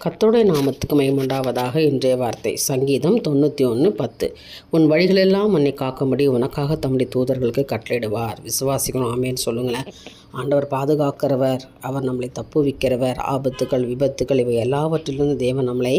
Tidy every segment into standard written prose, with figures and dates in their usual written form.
கர்த்தருடைய நாமத்துக்கு மகிமையுண்டாவதாக. இன்றைய வார்த்தை சங்கீதம் 91:10. உன் வழிகளெல்லாம் உன்னை காக்கும்படி உனக்காக தம்முடைய தூதர்களுக்கு கட்டளையிடுவார். விசுவாசிக்கணும், ஆமேன்னு சொல்லுங்களேன். ஆண்டவர் பாதுகாக்கிறவர், அவர் நம்மளை தப்புவிக்கிறவர். ஆபத்துகள், விபத்துகள் இவை எல்லாவற்றிலிருந்து தேவன் நம்மளை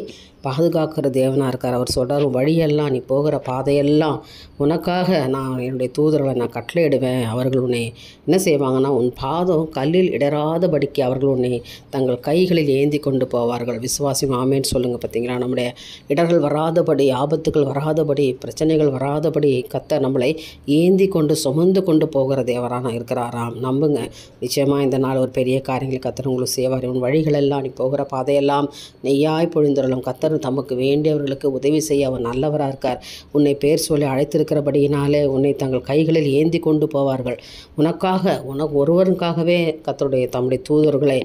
பாதுகாக்கிற தேவனாக இருக்கார். அவர் சொல்கிறார், வழியெல்லாம், நீ போகிற பாதையெல்லாம் உனக்காக நான் என்னுடைய தூதர்களை நான் கட்டளையிடுவேன். அவர்கள் உன்னை என்ன செய்வாங்கன்னா, உன் பாதம் கல்லில் இடராதபடிக்கு அவர்கள் உன்னை தங்கள் கைகளில் ஏந்தி கொண்டு போவார்கள். விசுவாசியம், ஆமேன்னு சொல்லுங்கள். பார்த்தீங்களா, நம்முடைய இடர்கள் வராதபடி, ஆபத்துகள் வராதபடி, பிரச்சனைகள் வராதபடி கர்த்தர் நம்மளை ஏந்தி கொண்டு சுமந்து கொண்டு போகிற தேவரான இருக்கிறாராம். நம்புங்க, நிச்சயமாக இந்த நாள் ஒரு பெரிய காரியங்களை கர்த்தர் உங்களுக்கு செய்வார். உன் வழிகளெல்லாம், நீ போகிற பாதையெல்லாம் நெய்யாய் பொழிந்துள்ளோம். கர்த்தர் தமக்கு வேண்டியவர்களுக்கு உதவி செய்ய அவர் நல்லவராக இருக்கார். உன்னை பேர் சொல்லி அழைத்திருக்கிறபடியினாலே உன்னை தங்கள் கைகளில் ஏந்தி கொண்டு போவார்கள். உனக்கு ஒருவருக்காகவே கர்த்தருடைய தம்முடைய தூதர்களை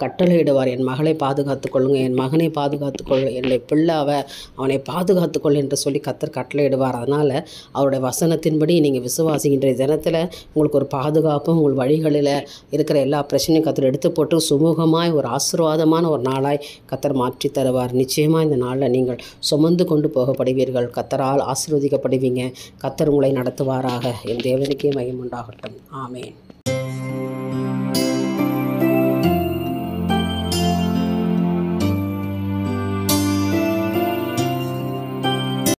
கட்டளையிடுவார். என் மகளை பாதுகாத்துக் கொள்ளுங்க, என் மகனை பாதுகாத்துக்கொள், என்னுடைய பிள்ளாவை அவனை பாதுகாத்துக்கொள் என்று சொல்லி கர்த்தர் கட்டளையிடுவார். அதனால் அவருடைய வசனத்தின்படி நீங்கள் விசுவாசிக்கின்ற தினத்தில் உங்களுக்கு ஒரு பாதுகாப்பும், உங்கள் வழிகளில் இருக்கிற எல்லா பிரச்சனையும் கர்த்தர் எடுத்து போட்டு சுமூகமாய் ஒரு ஆசீர்வாதமான ஒரு நாளாய் கர்த்தர் மாற்றி தருவார். நிச்சயமாக இந்த நாளில் நீங்கள் சுமந்து கொண்டு போகப்படுவீர்கள். கர்த்தரால் ஆசீர்வதிக்கப்படுவீங்க. கர்த்தர் உங்களை நடத்துவாராக. என் தேவனுக்கே மகிமை உண்டாகட்டும். ஆமேன்.